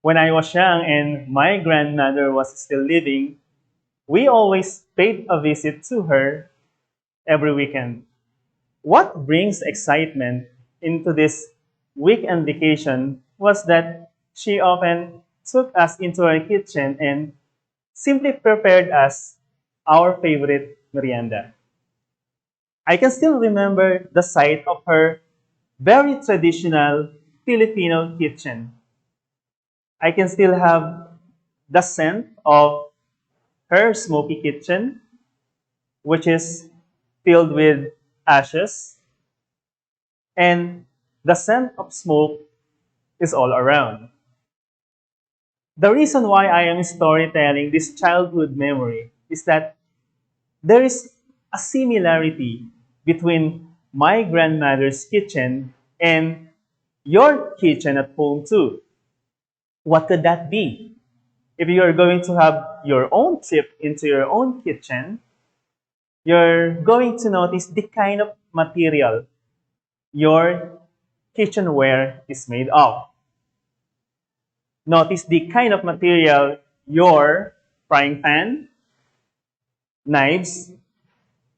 When I was young and my grandmother was still living, we always paid a visit to her every weekend. What brings excitement into this weekend vacation was that she often took us into her kitchen and simply prepared us our favorite merienda. I can still remember the sight of her very traditional Filipino kitchen. I can still have the scent of her smoky kitchen, which is filled with ashes, and the scent of smoke is all around. The reason why I am storytelling this childhood memory is that there is a similarity between my grandmother's kitchen and your kitchen at home too. What could that be? If you are going to have your own trip into your own kitchen, you're going to notice the kind of material your kitchenware is made of. Notice the kind of material your frying pan, knives,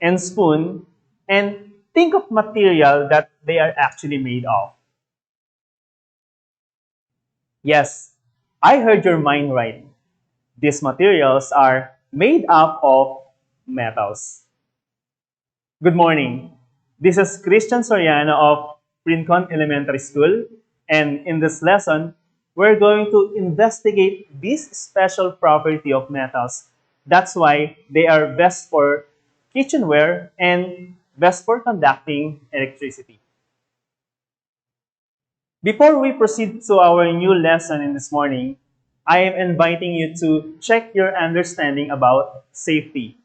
and spoon, and think of material that they are actually made of. Yes, I heard your mind right. These materials are made up of metals. Good morning. This is Christian Soriano of Rincon Elementary School, and in this lesson, we're going to investigate this special property of metals. That's why they are best for kitchenware and best for conducting electricity. Before we proceed to our new lesson in this morning, I am inviting you to check your understanding about safety.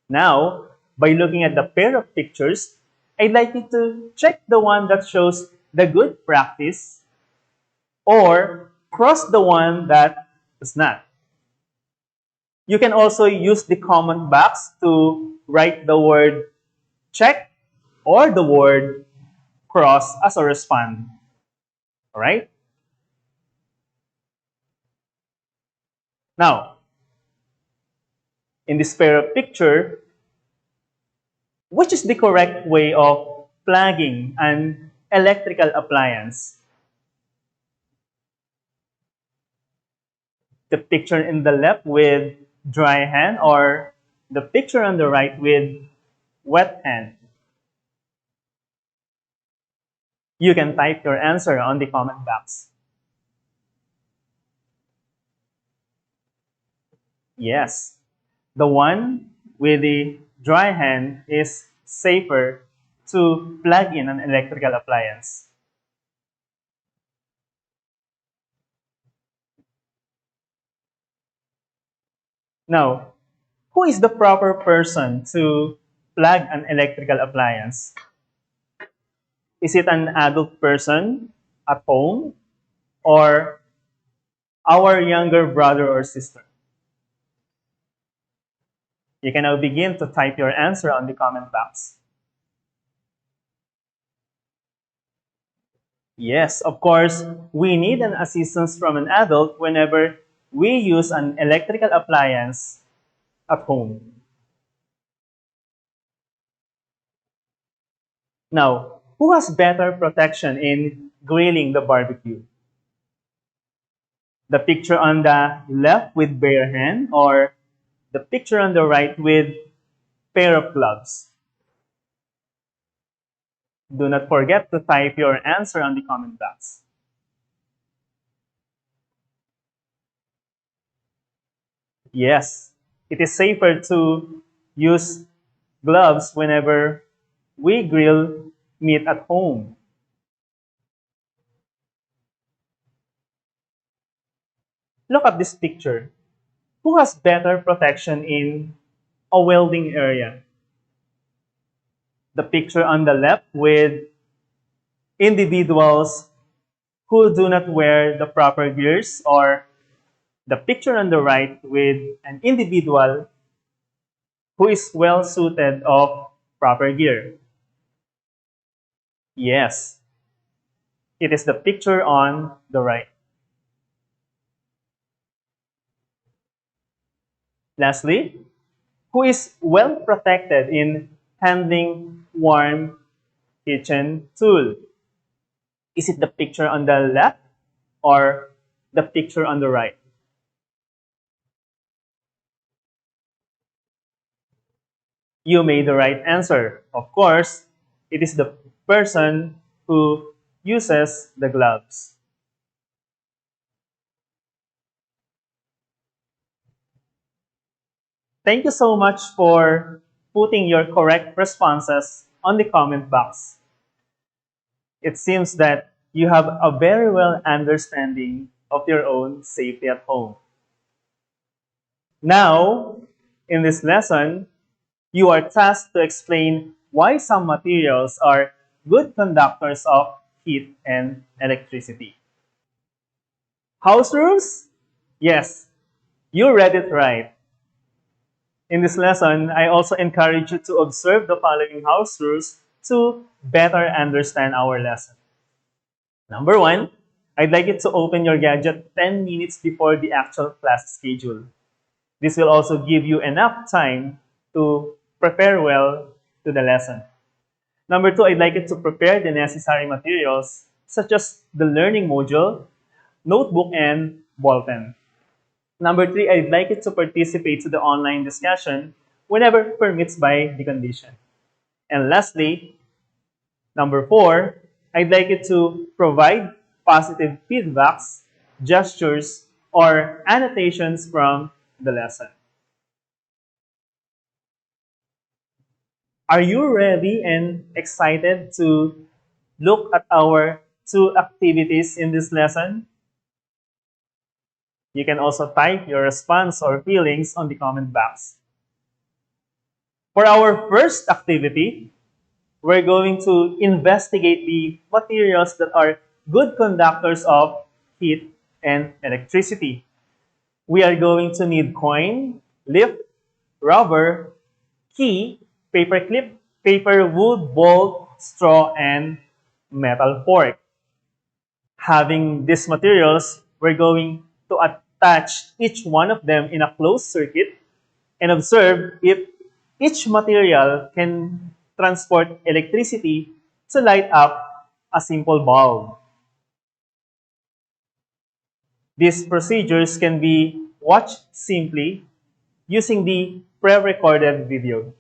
Now, by looking at the pair of pictures, I'd like you to check the one that shows the good practice or cross the one that does not. You can also use the comment box to write the word check or the word cross as a response. All right? Now, in this pair of picture, which is the correct way of plugging an electrical appliance? The picture in the left with dry hand or the picture on the right with wet hand? You can type your answer on the comment box. Yes, the one with the dry hand is safer to plug in an electrical appliance. Now, who is the proper person to plug an electrical appliance? Is it an adult person at home or our younger brother or sister? You can now begin to type your answer on the comment box. Yes, of course, we need an assistance from an adult whenever we use an electrical appliance at home. Now, who has better protection in grilling the barbecue? The picture on the left with bare hand or the picture on the right with pair of gloves? Do not forget to type your answer on the comment box. Yes, it is safer to use gloves whenever we grill meat at home. Look at this picture. Who has better protection in a welding area? The picture on the left with individuals who do not wear the proper gears or the picture on the right with an individual who is well suited of proper gear. Yes, it is the picture on the right. Lastly, who is well protected in handling warm kitchen tool? Is it the picture on the left or the picture on the right? You made the right answer. Of course, it is the person who uses the gloves. Thank you so much for putting your correct responses on the comment box. It seems that you have a very well understanding of your own safety at home. Now, in this lesson, you are tasked to explain why some materials are good conductors of heat and electricity. House rules? Yes, you read it right. In this lesson, I also encourage you to observe the following house rules to better understand our lesson. Number one, I'd like you to open your gadget 10 minutes before the actual class schedule. This will also give you enough time to prepare well to the lesson. Number two, I'd like you to prepare the necessary materials such as the learning module, notebook, and ball pen. Number three, I'd like you to participate to the online discussion whenever permits by the condition. And lastly, number four, I'd like you to provide positive feedbacks, gestures, or annotations from the lesson. Are you ready and excited to look at our two activities in this lesson? You can also type your response or feelings on the comment box. For our first activity, we're going to investigate the materials that are good conductors of heat and electricity. We are going to need coin, lift, rubber, key, paper clip, paper wood, bolt, straw, and metal fork. Having these materials, we're going to attach each one of them in a closed circuit and observe if each material can transport electricity to light up a simple bulb. These procedures can be watched simply using the pre-recorded video.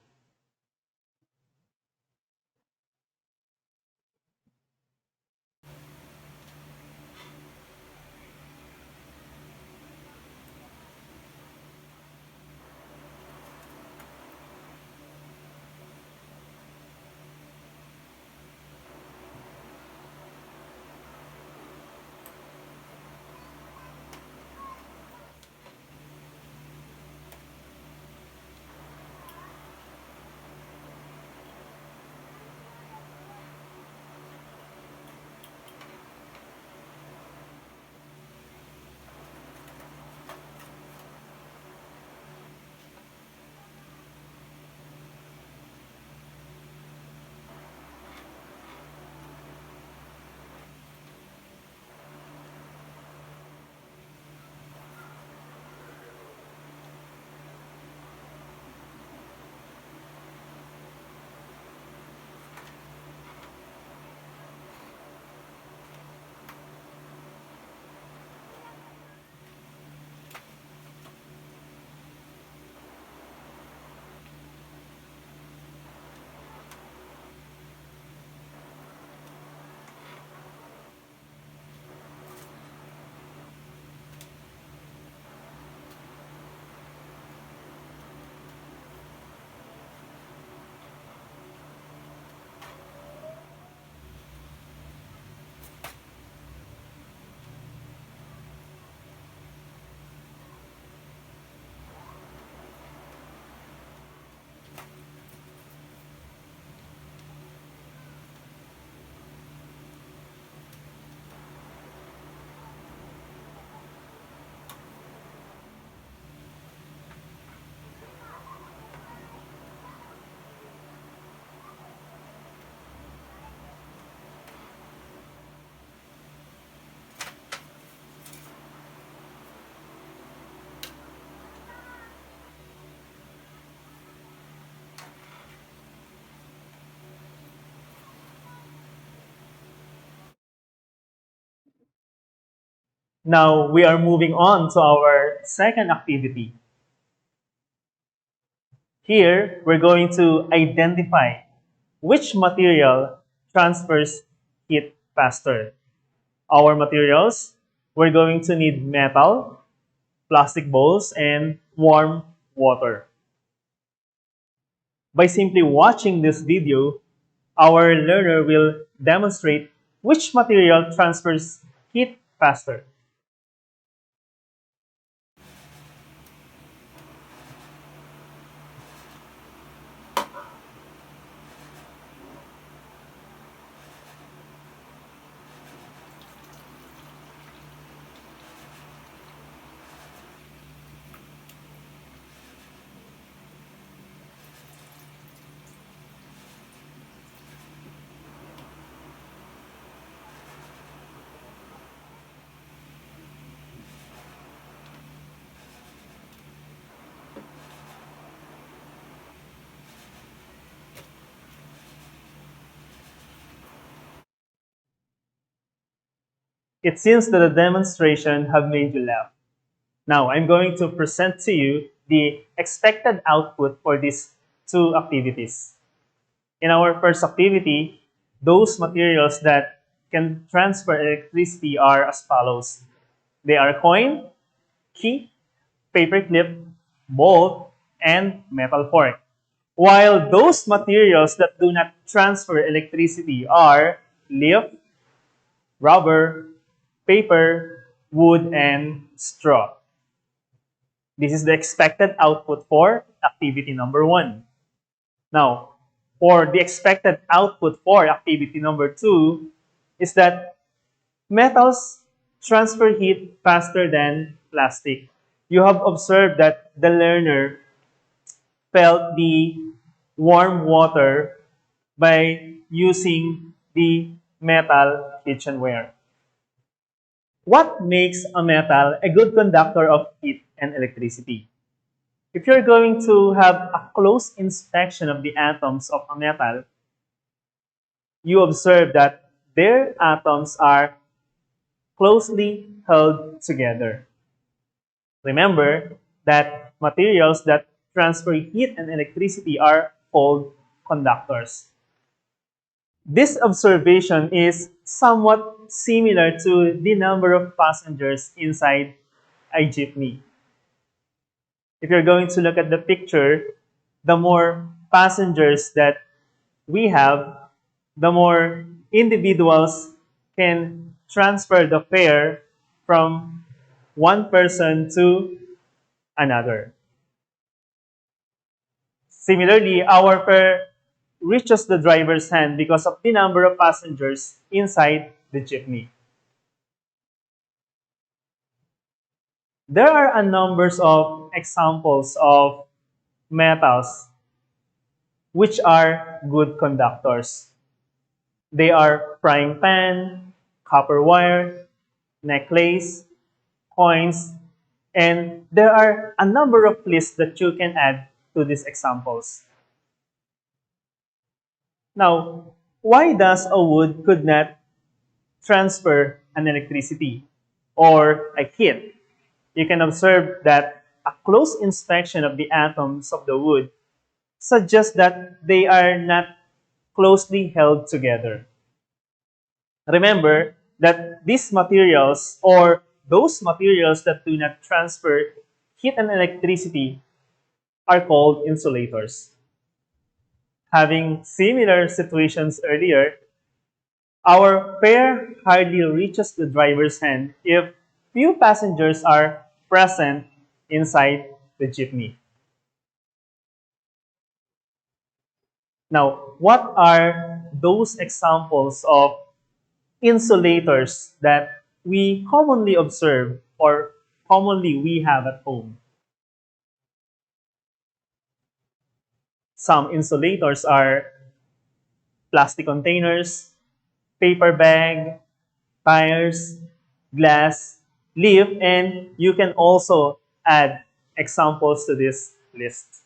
Now we are moving on to our second activity. Here, we're going to identify which material transfers heat faster. Our materials, we're going to need metal, plastic bowls, and warm water. By simply watching this video, our learner will demonstrate which material transfers heat faster. It seems that the demonstration have made you laugh. Now, I'm going to present to you the expected output for these two activities. In our first activity, those materials that can transfer electricity are as follows. They are coin, key, paperclip, bolt, and metal fork. While those materials that do not transfer electricity are leaf, rubber, paper, wood, and straw. This is the expected output for activity number 1. Now, for the expected output for activity number 2 is that metals transfer heat faster than plastic. You have observed that the learner felt the warm water by using the metal kitchenware. What makes a metal a good conductor of heat and electricity? If you're going to have a close inspection of the atoms of a metal, you observe that their atoms are closely held together. Remember that materials that transfer heat and electricity are called conductors. This observation is somewhat similar to the number of passengers inside a jeepney. If you're going to look at the picture, the more passengers that we have, the more individuals can transfer the fare from one person to another. Similarly, our fare reaches the driver's hand because of the number of passengers inside the jeepney. There are a numbers of examples of metals which are good conductors. They are frying pan, copper wire, necklace, coins, and there are a number of lists that you can add to these examples. Now, why does a wood could not transfer an electricity or a heat? You can observe that a close inspection of the atoms of the wood suggests that they are not closely held together. Remember that these materials or those materials that do not transfer heat and electricity are called insulators. Having similar situations earlier, our fare hardly reaches the driver's hand if few passengers are present inside the jeepney. Now, what are those examples of insulators that we commonly observe or commonly we have at home? Some insulators are plastic containers, paper bag, tires, glass, leaf, and you can also add examples to this list.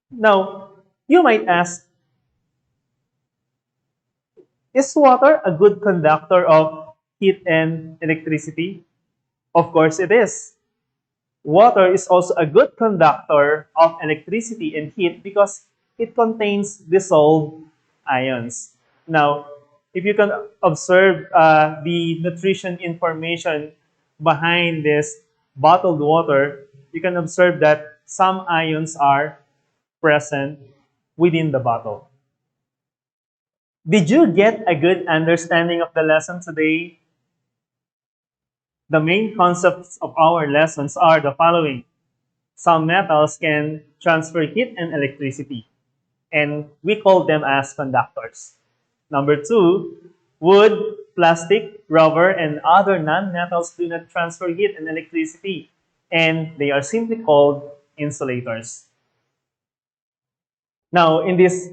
Now, you might ask, is water a good conductor of heat and electricity? Of course it is. Water is also a good conductor of electricity and heat because it contains dissolved ions. Now, if you can observe the nutrition information behind this bottled water, you can observe that some ions are present within the bottle. Did you get a good understanding of the lesson today? The main concepts of our lessons are the following. Some metals can transfer heat and electricity, and we call them as conductors. Number two, wood, plastic, rubber, and other non-metals do not transfer heat and electricity, and they are simply called insulators. Now, in this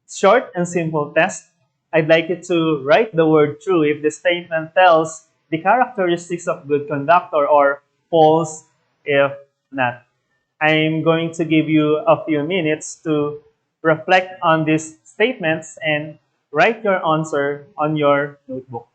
short and simple test, I'd like you to write the word true if the statement tells the characteristics of good conductor or false if not. I'm going to give you a few minutes to reflect on these statements and write your answer on your notebook.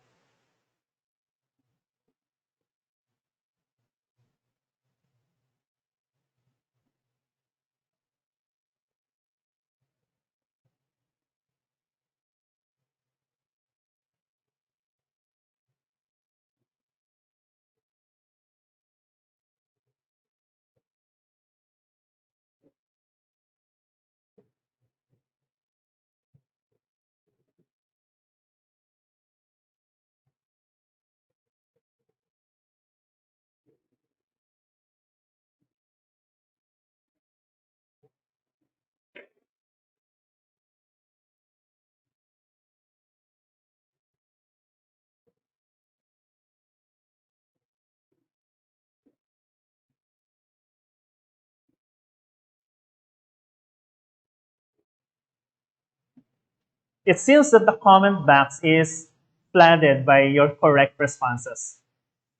It seems that the comment box is flooded by your correct responses.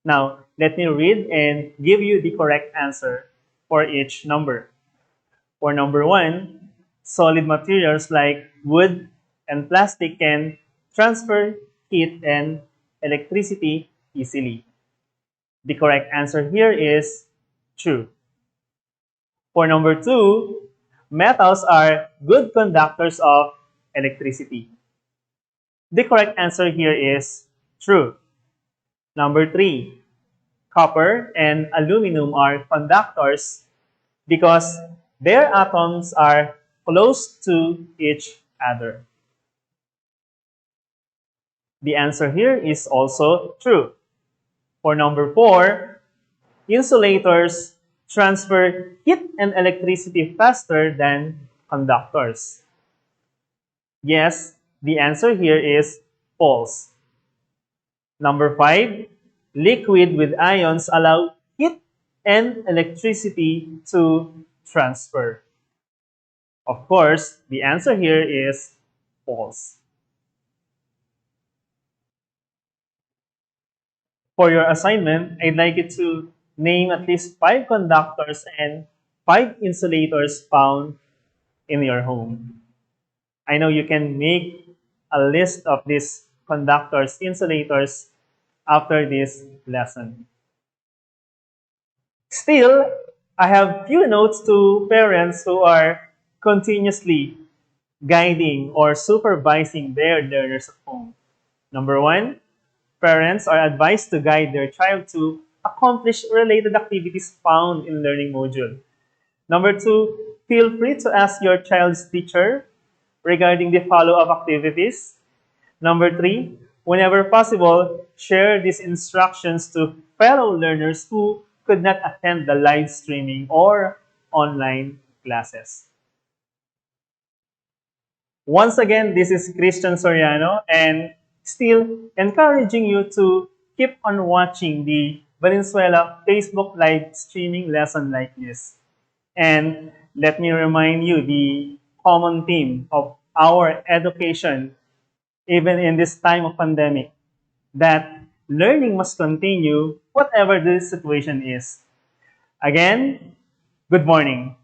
Now, let me read and give you the correct answer for each number. For number one, solid materials like wood and plastic can transfer heat and electricity easily. The correct answer here is true. For number two, metals are good conductors of electricity. The correct answer here is true. Number three, copper and aluminum are conductors because their atoms are close to each other. The answer here is also true. For number four, insulators transfer heat and electricity faster than conductors. Yes, the answer here is false. Number five, liquid with ions allow heat and electricity to transfer. Of course, the answer here is false. For your assignment, I'd like you to name at least 5 conductors and 5 insulators found in your home. I know you can make a list of these conductors, insulators after this lesson. Still, I have few notes to parents who are continuously guiding or supervising their learners at home. Number one, parents are advised to guide their child to accomplish related activities found in learning module. Number two, feel free to ask your child's teacher regarding the follow-up activities. Number three, whenever possible, share these instructions to fellow learners who could not attend the live streaming or online classes. Once again, this is Christian Soriano and still encouraging you to keep on watching the Valenzuela Facebook live streaming lesson like this. And let me remind you the common theme of our education, even in this time of pandemic, that learning must continue whatever the situation is. Again, good morning.